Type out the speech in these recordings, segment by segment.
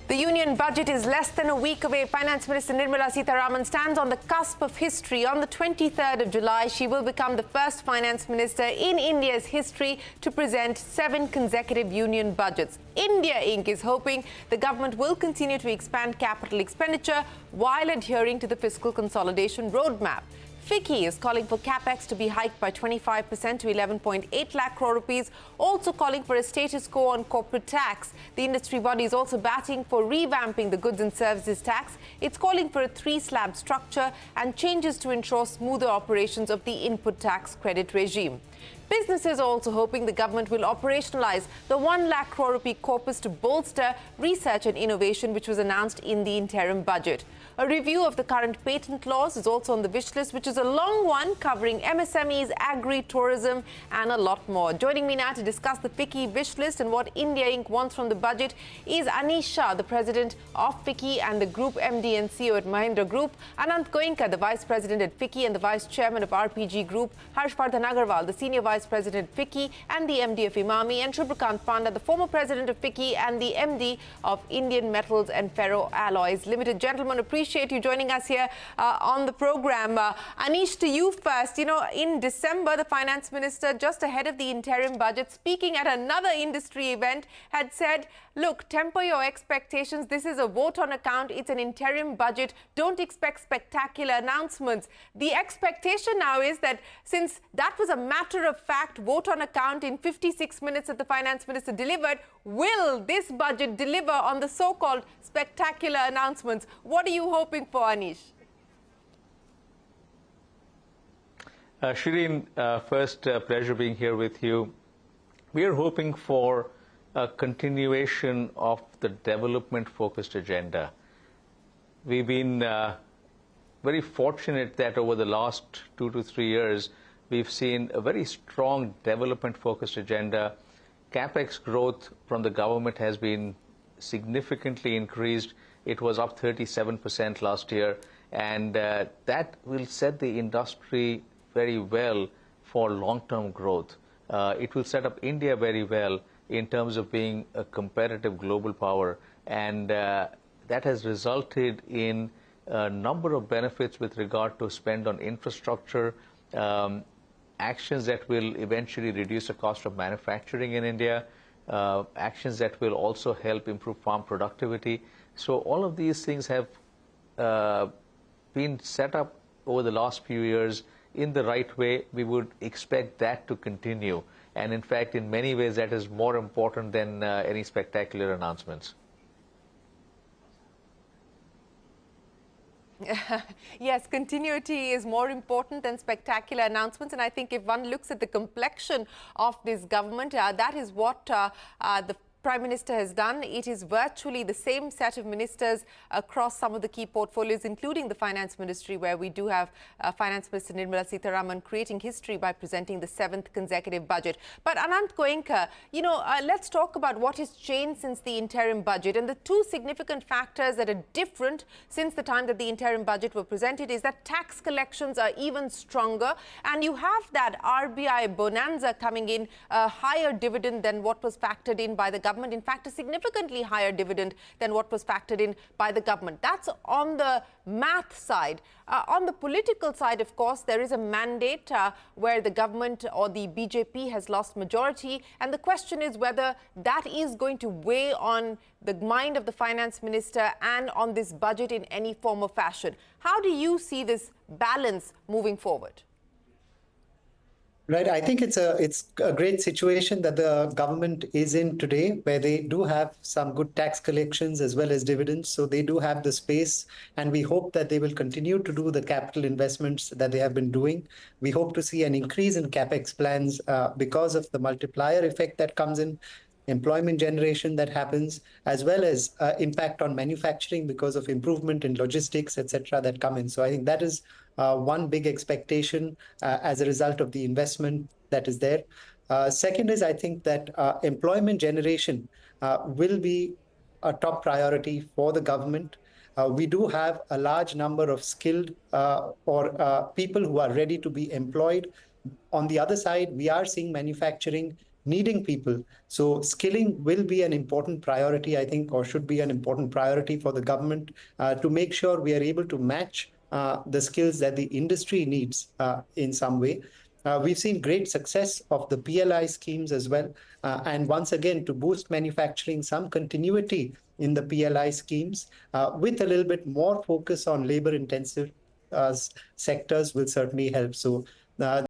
The union budget is less than a week away. Finance Minister Nirmala Sitharaman stands on the cusp of history. On the 23rd of July, she will become the first finance minister in India's history to present 7 consecutive union budgets. India Inc. is hoping the government will continue to expand capital expenditure while adhering to the fiscal consolidation roadmap. FICCI is calling for Capex to be hiked by 25% to 11.8 lakh crore rupees, also calling for a status quo on corporate tax. The industry body is also batting for revamping the goods and services tax. It's calling for a 3-slab structure and changes to ensure smoother operations of the input tax credit regime. Businesses are also hoping the government will operationalize the 1 lakh crore rupee corpus to bolster research and innovation, which was announced in the interim budget. A review of the current patent laws is also on the wish list, which is a long one covering MSMEs, agri-tourism and a lot more. Joining me now to discuss the FICCI wish list and what India Inc. wants from the budget is Anish Shah, the president of FICCI and the Group MD and CEO at Mahindra Group, Anant Goenka, the vice president at FICCI and the vice chairman of RPG Group, Harsha Vardhan Agarwal, the senior vice president of FICCI and the MD of Emami, and Subhrakant Panda, the former president of FICCI and the MD of Indian Metals and Ferro Alloys Limited. Gentlemen, appreciate you joining us here on the program. Anish, to you first. You know, in December, the finance minister, just ahead of the interim budget, speaking at another industry event, had said, look, temper your expectations. This is a vote on account. It's an interim budget. Don't expect spectacular announcements. The expectation now is that since that was a matter of fact vote on account in 56 minutes that the finance minister delivered, will this budget deliver on the so-called spectacular announcements? What are you hoping for, Anish? Shereen, first, pleasure being here with you. We are hoping for a continuation of the development-focused agenda. We've been very fortunate that over the last 2 to 3 years, we've seen a very strong development-focused agenda. Capex growth from the government has been significantly increased. It was up 37% last year, and that will set the industry very well for long-term growth. It will set up India very well in terms of being a competitive global power, and that has resulted in a number of benefits with regard to spend on infrastructure, actions that will eventually reduce the cost of manufacturing in India, actions that will also help improve farm productivity. So all of these things have been set up over the last few years in the right way. We would expect that to continue. And in fact, in many ways, that is more important than any spectacular announcements. Yes, continuity is more important than spectacular announcements. And I think if one looks at the complexion of this government, that is what the Prime Minister has done. It is virtually the same set of ministers across some of the key portfolios, including the Finance Ministry, where we do have Finance Minister Nirmala Sitharaman creating history by presenting the 7th consecutive budget. But Anant Goenka, you know, let's talk about what has changed since the interim budget. And the 2 significant factors that are different since the time that the interim budget were presented is that tax collections are even stronger. And you have that RBI bonanza coming in, a higher dividend than what was factored in by the government. In fact, a significantly higher dividend than what was factored in by the government. That's on the math side. On the political side, of course, there is a mandate where the government or the BJP has lost majority. And the question is whether that is going to weigh on the mind of the finance minister and on this budget in any form or fashion. How do you see this balance moving forward? Right. I think it's a great situation that the government is in today, where they do have some good tax collections as well as dividends. So they do have the space, and we hope that they will continue to do the capital investments that they have been doing. We hope to see an increase in Capex plans because of the multiplier effect that comes in, employment generation that happens, as well as impact on manufacturing because of improvement in logistics, etc., that come in. So I think that is one big expectation as a result of the investment that is there. Second is, I think that employment generation will be a top priority for the government. We do have a large number of skilled or people who are ready to be employed. On the other side, we are seeing manufacturing needing people. So skilling will be an important priority, I think, or should be an important priority for the government to make sure we are able to match the skills that the industry needs in some way. We've seen great success of the PLI schemes as well. And once again, to boost manufacturing, some continuity in the PLI schemes with a little bit more focus on labor intensive sectors will certainly help. So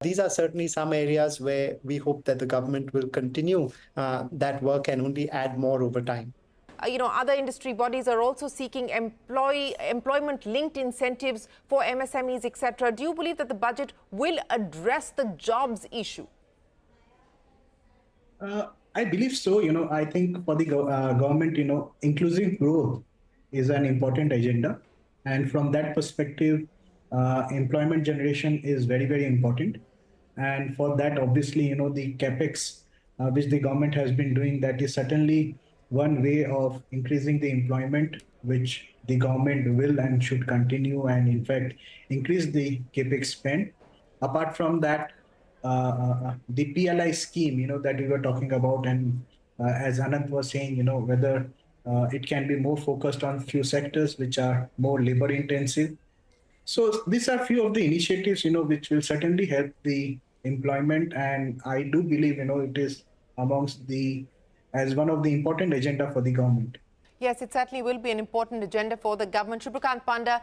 these are certainly some areas where we hope that the government will continue that work and only add more over time. Other industry bodies are also seeking employment-linked incentives for MSMEs, etc. Do you believe that the budget will address the jobs issue? I believe so. I think for the government, inclusive growth is an important agenda. And from that perspective, employment generation is very, very important. And for that, obviously, the Capex, which the government has been doing, that is certainly one way of increasing the employment, which the government will and should continue and, in fact, increase the Capex spend. Apart from that, the PLI scheme, that we were talking about, and as Anant was saying, whether it can be more focused on few sectors which are more labor intensive. So these are few of the initiatives, which will certainly help the employment, and I do believe, it is amongst as one of the important agenda for the government. Yes, it certainly will be an important agenda for the government. Subhrakant Panda,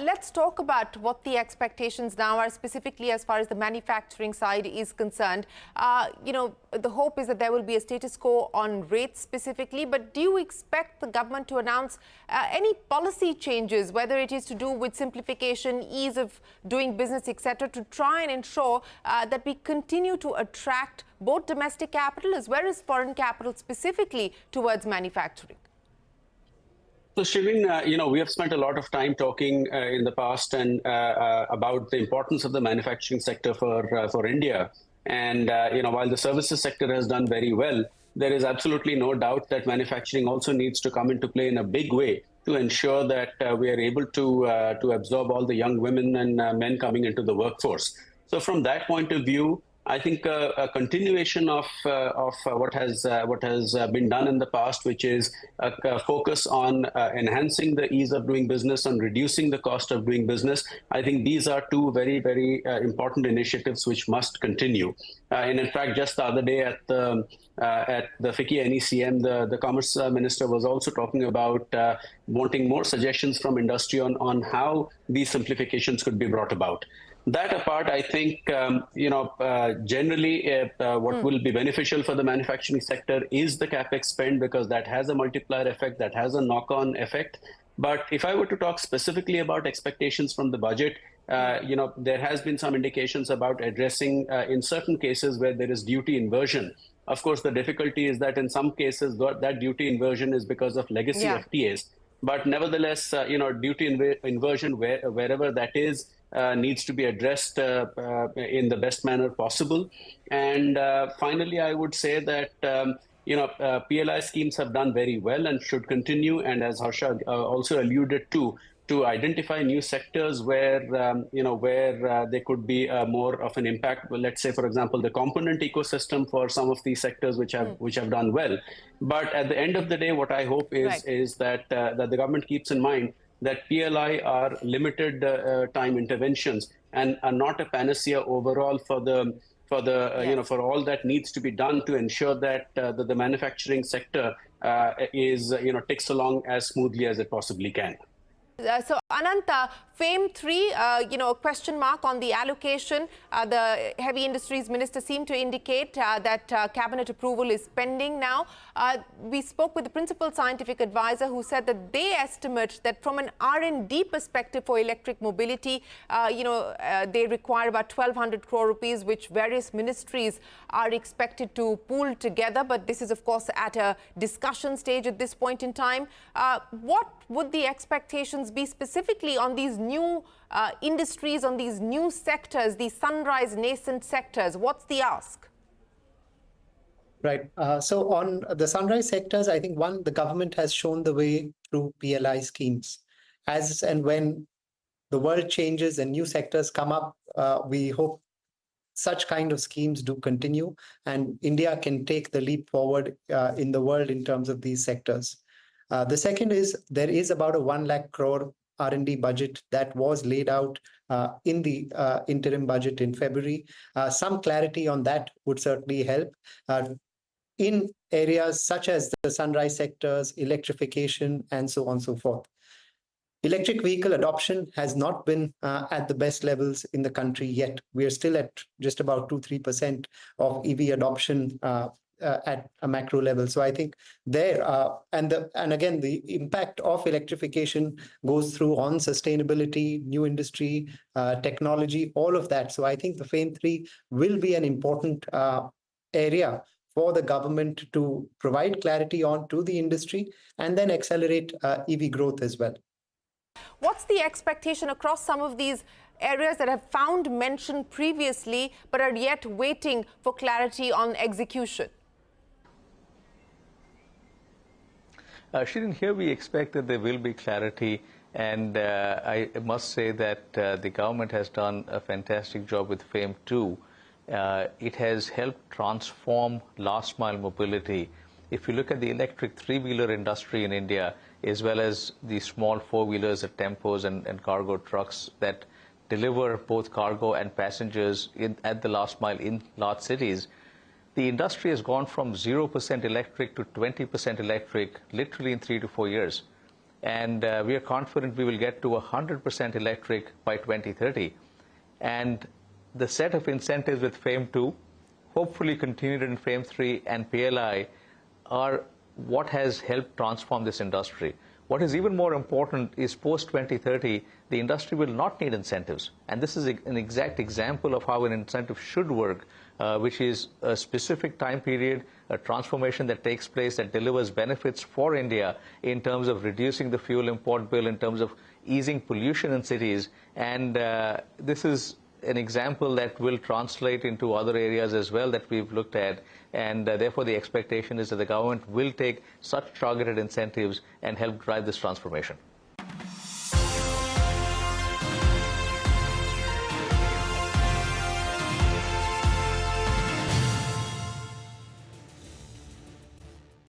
let's talk about what the expectations now are, specifically as far as the manufacturing side is concerned. The hope is that there will be a status quo on rates specifically, but do you expect the government to announce any policy changes, whether it is to do with simplification, ease of doing business, etc., to try and ensure that we continue to attract both domestic capital as well as foreign capital specifically towards manufacturing? So, Shereen, we have spent a lot of time talking in the past and about the importance of the manufacturing sector for India. And, while the services sector has done very well, there is absolutely no doubt that manufacturing also needs to come into play in a big way to ensure that we are able to absorb all the young women and men coming into the workforce. So from that point of view, I think a continuation of what has been done in the past, which is a focus on enhancing the ease of doing business and reducing the cost of doing business. I think these are two very, very important initiatives which must continue. And in fact, just the other day at the FICCI and ECM, the Commerce Minister was also talking about wanting more suggestions from industry on how these simplifications could be brought about. That apart, I think, generally what will be beneficial for the manufacturing sector is the Capex spend, because that has a multiplier effect, that has a knock-on effect. But if I were to talk specifically about expectations from the budget, there has been some indications about addressing in certain cases where there is duty inversion. Of course, the difficulty is that in some cases that duty inversion is because of legacy FTAs. But nevertheless, duty inversion wherever that is needs to be addressed in the best manner possible. And finally, I would say that PLI schemes have done very well and should continue. And as Harsha also alluded to identify new sectors where there could be more of an impact. Well, let's say, for example, the component ecosystem for some of these sectors which have done well. But at the end of the day, what I hope is that the government keeps in mind that PLI are limited time interventions and are not a panacea overall for all that needs to be done to ensure that the manufacturing sector ticks along as smoothly as it possibly can. So, Anant, FAME 3, question mark on the allocation. The Heavy Industries Minister seemed to indicate that cabinet approval is pending now. We spoke with the principal scientific advisor who said that they estimate that from an R&D perspective for electric mobility, they require about 1,200 crore rupees, which various ministries are expected to pool together. But this is, of course, at a discussion stage at this point in time. What would the expectations be specifically on these new industries, on these new sectors, these sunrise nascent sectors? What's the ask? Right. So on the sunrise sectors, I think the government has shown the way through PLI schemes. As and when the world changes and new sectors come up, we hope such kind of schemes do continue, and India can take the leap forward in the world in terms of these sectors. The second is there is about a 1 lakh crore R&D budget that was laid out in the interim budget in February. Some clarity on that would certainly help. In areas such as the sunrise sectors, electrification, and so on and so forth. Electric vehicle adoption has not been at the best levels in the country yet. We are still at just about 2-3% of EV adoption at a macro level. So I think there, and again, the impact of electrification goes through on sustainability, new industry, technology, all of that. So I think the FAME 3 will be an important area for the government to provide clarity on to the industry and then accelerate EV growth as well. What's the expectation across some of these areas that have found mention previously but are yet waiting for clarity on execution? Shereen, here we expect that there will be clarity, and I must say that the government has done a fantastic job with FAME 2. It has helped transform last mile mobility. If you look at the electric three-wheeler industry in India, as well as the small four-wheelers, the tempos and cargo trucks that deliver both cargo and passengers at the last mile in large cities, the industry has gone from 0% electric to 20% electric literally in 3 to 4 years. And we are confident we will get to 100% electric by 2030. And the set of incentives with FAME 2, hopefully continued in FAME 3 and PLI, are what has helped transform this industry. What is even more important is post-2030, the industry will not need incentives. And this is an exact example of how an incentive should work, which is a specific time period, a transformation that takes place that delivers benefits for India in terms of reducing the fuel import bill, in terms of easing pollution in cities. And this is an example that will translate into other areas as well that we've looked at, and therefore the expectation is that the government will take such targeted incentives and help drive this transformation.